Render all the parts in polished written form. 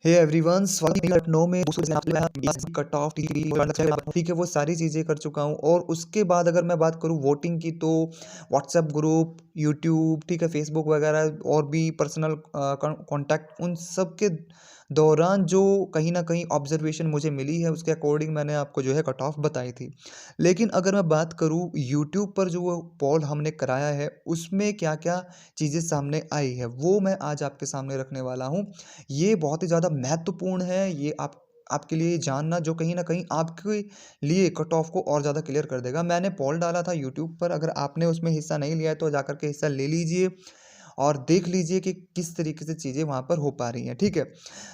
Hey everyone, स्वागत है लखनऊ में कट ऑफ ठीक है, वो सारी चीज़ें कर चुका हूँ। और उसके बाद अगर मैं बात करूँ वोटिंग की, तो व्हाट्सएप ग्रुप, यूट्यूब, ठीक है, फेसबुक वगैरह और भी पर्सनल कॉन्टैक्ट, उन सब के दौरान जो कहीं ना कहीं ऑब्जर्वेशन मुझे मिली है, उसके अकॉर्डिंग मैंने आपको जो है कट ऑफ बताई थी। लेकिन अगर मैं बात करूँ यूट्यूब पर जो वो पोल हमने कराया है, उसमें क्या क्या चीज़ें सामने आई है, वो मैं आज आपके सामने रखने वाला हूँ। ये बहुत ही ज़्यादा महत्वपूर्ण है, ये आपके लिए जानना, जो कहीं न कहीं आपके लिए कट ऑफ को और ज़्यादा क्लियर कर देगा। मैंने पोल डाला था यूट्यूब पर, अगर आपने उसमें हिस्सा नहीं लिया है तो जाकर के हिस्सा ले लीजिए और देख लीजिए कि किस तरीके से चीज़ें वहाँ पर हो पा रही हैं, ठीक है?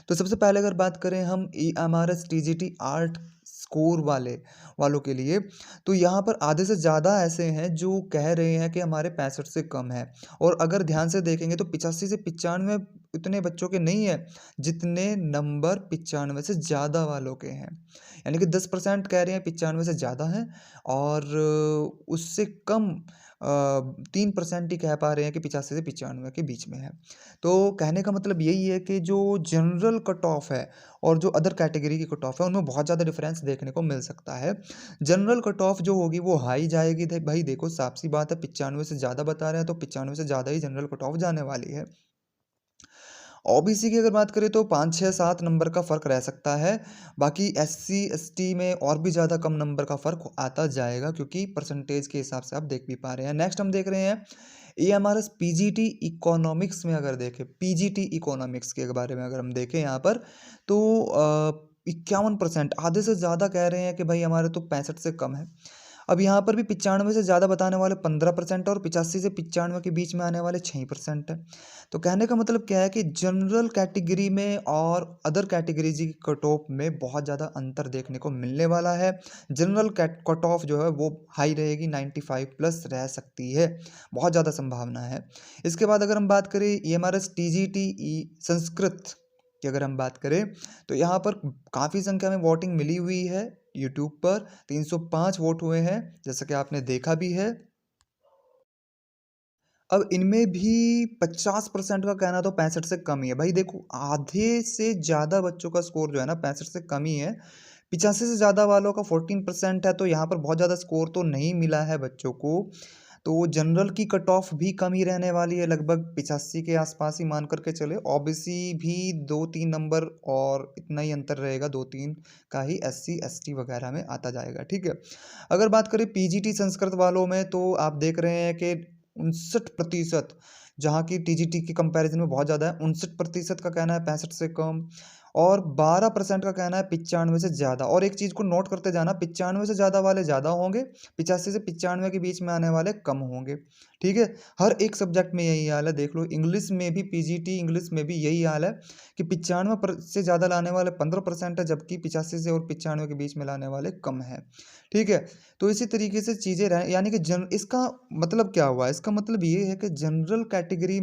तो सबसे पहले अगर बात करें हम ईएमआरएस टीजीटी आर्ट स्कोर वालों के लिए, तो यहाँ पर आधे से ज़्यादा ऐसे हैं जो कह रहे हैं कि हमारे 65 से कम है। और अगर ध्यान से देखेंगे तो 85 से 95 उतने बच्चों के नहीं है, जितने नंबर 95 से ज़्यादा वालों के हैं। यानी कि 10% कह रहे हैं 95 से ज़्यादा हैं, और उससे कम 3% ही कह पा रहे हैं कि 85 से 95 के बीच में है। तो कहने का मतलब यही है कि जो जनरल कट ऑफ है और जो अदर कैटेगरी की कट ऑफ है, उनमें बहुत ज़्यादा डिफरेंस देखने को मिल सकता है। जनरल कट ऑफ जो होगी वो हाई जाएगी। भाई देखो, साफ सी बात है, 95 से ज़्यादा बता रहे हैं तो 95 से ज़्यादा ही जनरल कट ऑफ जाने वाली है। ओबीसी की अगर बात करें तो 5, 6, 7 नंबर का फ़र्क रह सकता है। बाकी एससी, एसटी में और भी ज़्यादा कम नंबर का फ़र्क आता जाएगा, क्योंकि परसेंटेज के हिसाब से आप देख भी पा रहे हैं। नेक्स्ट हम देख रहे हैं ईएमआरएस पीजीटी इकोनॉमिक्स में। अगर देखें पीजीटी इकोनॉमिक्स के बारे में अगर हम देखें यहाँ पर, तो 51%, आधे से ज़्यादा कह रहे हैं कि भाई हमारे तो 65 से कम है। अब यहाँ पर भी 95 से ज़्यादा बताने वाले 15% और 85 से 95 के बीच में आने वाले 6% है। तो कहने का मतलब क्या है कि जनरल कैटेगरी में और अदर कैटेगरीज की कट ऑफ में बहुत ज़्यादा अंतर देखने को मिलने वाला है। जनरल कट ऑफ जो है वो हाई रहेगी, 95 प्लस रह सकती है, बहुत ज़्यादा संभावना है। इसके बाद अगर हम बात करें ईएमआरएस टीजीटी संस्कृत की, अगर हम बात करें तो यहाँ पर काफ़ी संख्या में वोटिंग मिली हुई है। यूट्यूब पर 305 वोट हुए हैं, जैसा कि आपने देखा भी है। अब इनमें भी 50% का कहना तो 65 से कम ही है। भाई देखो, आधे से ज़्यादा बच्चों का स्कोर जो है ना 65 से कम ही है। 85 से ज़्यादा वालों का 14% है, तो यहाँ पर बहुत ज़्यादा स्कोर तो नहीं मिला है बच्चों को। तो जनरल की कट ऑफ भी कम ही रहने वाली है, लगभग 85 के आसपास ही मान करके चले। ओबीसी भी 2-3 नंबर और इतना ही अंतर रहेगा, 2-3 का ही एससी, एसटी वगैरह में आता जाएगा, ठीक है। अगर बात करें पीजीटी संस्कृत वालों में, तो आप देख रहे हैं कि 59%, जहाँ की टीजीटी के कंपैरिजन में बहुत ज़्यादा है। 59% का कहना है 65 से कम, और 12% का कहना है 95 से ज़्यादा। और एक चीज़ को नोट करते जाना, 95 से ज़्यादा वाले ज़्यादा होंगे, 85 से 95 के बीच में आने वाले कम होंगे, ठीक है। हर एक सब्जेक्ट में यही हाल है, देख लो। इंग्लिश में भी, पीजीटी इंग्लिश में भी यही हाल है कि 95 से ज़्यादा लाने वाले 15% है, जबकि 85 से और 95 के बीच में लाने वाले कम है, ठीक है। तो इसी तरीके से चीज़ें रहे, यानी कि इसका मतलब क्या हुआ? इसका मतलब ये है कि जनरल कैटेगरी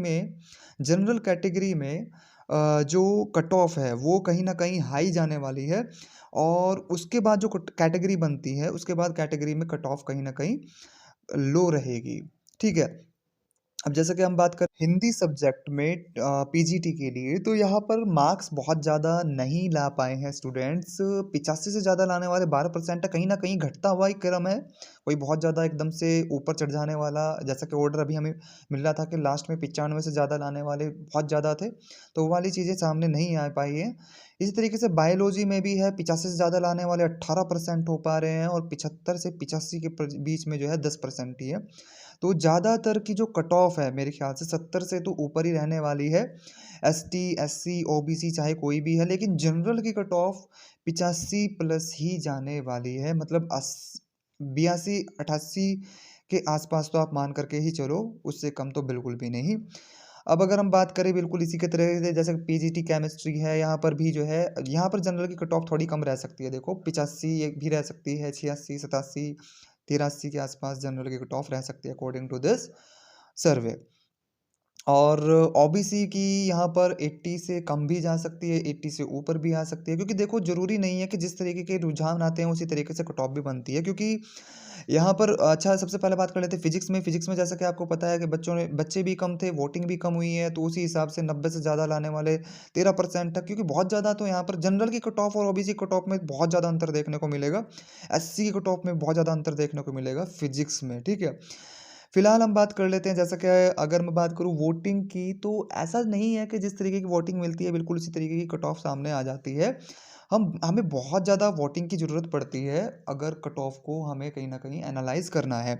में जो कट ऑफ है वो कहीं न कहीं हाई जाने वाली है, और उसके बाद जो कैटेगरी बनती है, उसके बाद कैटेगरी में कट ऑफ कहीं न कहीं लो रहेगी, ठीक है। अब जैसे कि हम बात करें हिंदी सब्जेक्ट में पीजीटी के लिए, तो यहाँ पर मार्क्स बहुत ज़्यादा नहीं ला पाए हैं स्टूडेंट्स। 85 से ज़्यादा लाने वाले 12% है, कहीं ना कहीं घटता हुआ ही क्रम है। कोई बहुत ज़्यादा एकदम से ऊपर चढ़ जाने वाला, जैसा कि ऑर्डर अभी हमें मिल रहा था कि लास्ट में 95 से ज़्यादा लाने वाले बहुत ज़्यादा थे, तो वो वाली चीज़ें सामने नहीं आ पाई है। इसी तरीके से बायोलॉजी में भी है, 85 से ज़्यादा लाने वाले 18% हो पा रहे हैं, और 75 से 85 के बीच में जो है 10% ही है। तो ज़्यादातर की जो कट ऑफ है मेरे ख्याल से 70 से तो ऊपर ही रहने वाली है। एसटी, एससी, ओबीसी चाहे कोई भी है, लेकिन जनरल की कट ऑफ 85 प्लस ही जाने वाली है, मतलब 82, 88 के आसपास तो आप मान करके ही चलो, उससे कम तो बिल्कुल भी नहीं। अब अगर हम बात करें बिल्कुल इसी के तरह से, जैसे पीजीटी केमिस्ट्री है, यहाँ पर भी जो है, यहाँ पर जनरल की कट ऑफ थोड़ी कम रह सकती है। देखो 85 भी रह सकती है, 86, 87, 83 के आसपास जनरल की कट ऑफ रह सकती है अकॉर्डिंग टू दिस सर्वे। और ओबीसी की यहाँ पर 80 से कम भी जा सकती है, 80 से ऊपर भी आ सकती है, क्योंकि देखो ज़रूरी नहीं है कि जिस तरीके के रुझान आते हैं उसी तरीके से कट ऑफ भी बनती है, क्योंकि यहाँ पर अच्छा सबसे पहले बात कर लेते हैं फिजिक्स में जैसा कि आपको पता है कि बच्चे भी कम थे, वोटिंग भी कम हुई है, तो उसी हिसाब से 90 से ज़्यादा लाने वाले 13% तक, क्योंकि बहुत ज़्यादा तो यहाँ पर जनरल की कट ऑफ और ओबीसी कट ऑफ में बहुत ज़्यादा अंतर देखने को मिलेगा। एससी की कट ऑफ में बहुत ज़्यादा अंतर देखने को मिलेगा फिजिक्स में, ठीक है। फिलहाल हम बात कर लेते हैं, जैसा कि अगर मैं बात करूँ वोटिंग की, तो ऐसा नहीं है कि जिस तरीके की वोटिंग मिलती है बिल्कुल उसी तरीके की कट ऑफ सामने आ जाती है। हम हमें बहुत ज़्यादा वोटिंग की ज़रूरत पड़ती है अगर कट ऑफ को हमें कहीं न कहीं एनालाइज़ करना है।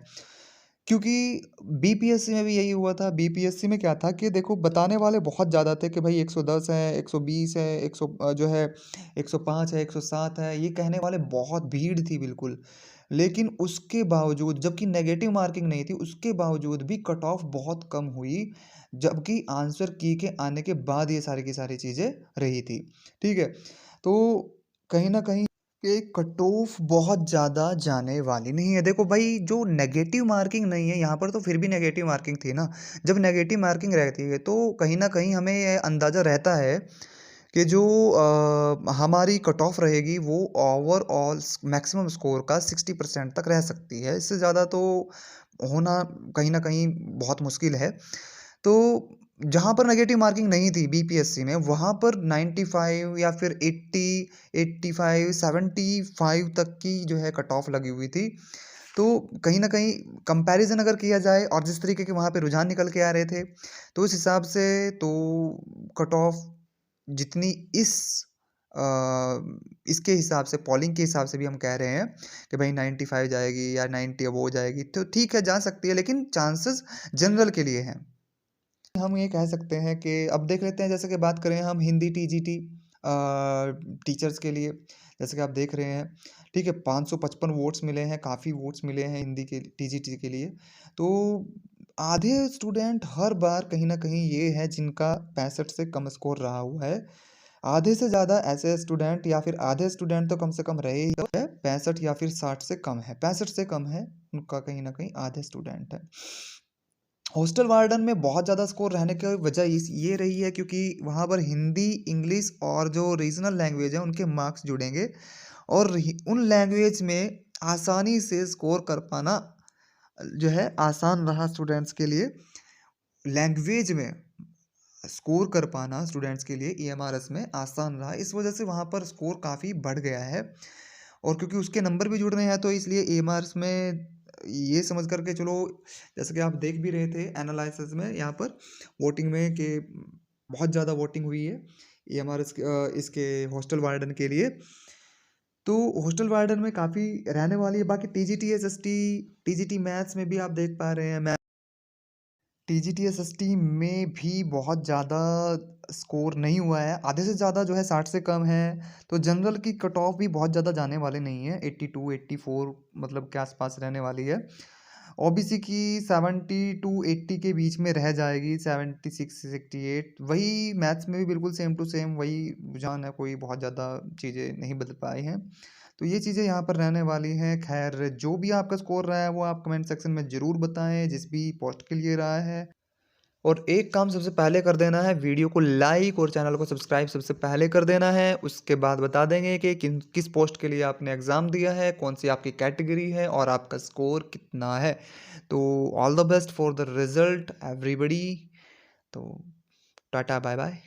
क्योंकि बीपीएससी में भी यही हुआ था। बीपीएससी में क्या था कि देखो बताने वाले बहुत ज़्यादा थे कि भाई 110 है, 120 है, 100 जो है 105 है, 107 है, ये कहने वाले बहुत भीड़ थी बिल्कुल। लेकिन उसके बावजूद, जबकि नेगेटिव मार्किंग नहीं थी, उसके बावजूद भी कट ऑफ बहुत कम हुई, जबकि आंसर की के आने के बाद ये सारी की सारी चीज़ें रही थी। ठीक है? तो कहीं न कहीं ये कट ऑफ बहुत ज़्यादा जाने वाली नहीं है। देखो भाई, जो नेगेटिव मार्किंग नहीं है यहाँ पर, तो फिर भी नेगेटिव मार्किंग थी ना। जब नेगेटिव मार्किंग रहती है तो कहीं न कहीं हमें ये अंदाज़ा रहता है कि जो हमारी कट ऑफ रहेगी वो ओवरऑल मैक्सिमम स्कोर का 60% तक रह सकती है। इससे ज़्यादा तो होना कहीं न कहीं बहुत मुश्किल है। तो जहाँ पर नेगेटिव मार्किंग नहीं थी बीपीएससी में, वहाँ पर 95 या फिर 80, 85, 75 तक की जो है कट ऑफ लगी हुई थी। तो कहीं न कहीं कंपैरिज़न अगर किया जाए और जिस तरीके के वहाँ पे रुझान निकल के आ रहे थे, तो उस हिसाब से तो कट ऑफ जितनी अ, इसके हिसाब से, पोलिंग के हिसाब से भी हम कह रहे हैं कि भाई 95 जाएगी या 90 अबोव जाएगी, तो ठीक है जा सकती है, लेकिन चांसेस जनरल के लिए हैं। हम ये कह सकते हैं कि अब देख लेते हैं, जैसे कि बात करें हम हिंदी टीजीटी टीचर्स के लिए, जैसे कि आप देख रहे हैं, ठीक है, 555 वोट्स मिले हैं, काफ़ी वोट्स मिले हैं हिंदी के टीजीटी के लिए। तो आधे स्टूडेंट हर बार कहीं न कहीं ये है जिनका 65 से कम स्कोर रहा हुआ है। आधे से ज़्यादा ऐसे स्टूडेंट या फिर आधे स्टूडेंट तो कम से कम रहे ही है, 65 या फिर 60 से कम है, 65 से कम है, उनका कहीं न कहीं आधे स्टूडेंट है। हॉस्टल वार्डन में बहुत ज़्यादा स्कोर रहने की वजह इस ये रही है क्योंकि वहाँ पर हिंदी, इंग्लिश और जो रीजनल लैंग्वेज है उनके मार्क्स जुड़ेंगे, और उन लैंग्वेज में आसानी से स्कोर कर पाना जो है आसान रहा स्टूडेंट्स के लिए। लैंग्वेज में स्कोर कर पाना स्टूडेंट्स के लिए ईएमआरएस में आसान रहा, इस वजह से वहाँ पर स्कोर काफ़ी बढ़ गया है। और क्योंकि उसके नंबर भी जुड़ रहे हैं तो इसलिए ईएमआरएस में ये समझ कर के चलो, जैसे कि आप देख भी रहे थे एनालिसिस में यहाँ पर वोटिंग में कि बहुत ज़्यादा वोटिंग हुई है ईएमआरएस इसके हॉस्टल वार्डन के लिए। तो हॉस्टल वार्डन में काफ़ी रहने वाली है। बाकी टीजीटी एसएसटी, टीजीटी मैथ्स में भी आप देख पा रहे हैं, टीजीटी एसएसटी में भी बहुत ज़्यादा स्कोर नहीं हुआ है, आधे से ज़्यादा जो है 60 से कम है। तो जनरल की कट ऑफ भी बहुत ज़्यादा जाने वाली नहीं है, 82, 84 मतलब के आसपास रहने वाली है। ओबीसी की 70 टू 80 के बीच में रह जाएगी, 76 से 68। वही मैथ्स में भी बिल्कुल सेम टू सेम वही रुझान है, कोई बहुत ज़्यादा चीज़ें नहीं बदल पाई हैं। तो ये चीज़ें यहाँ पर रहने वाली हैं। खैर, जो भी आपका स्कोर रहा है वो आप कमेंट सेक्शन में ज़रूर बताएँ, जिस भी पोस्ट के लिए रहा है। और एक काम सबसे पहले कर देना है, वीडियो को लाइक और चैनल को सब्सक्राइब सबसे पहले कर देना है। उसके बाद बता देंगे कि किस पोस्ट के लिए आपने एग्ज़ाम दिया है, कौन सी आपकी कैटेगरी है और आपका स्कोर कितना है। तो all the best for the result everybody. तो टाटा बाय बाय।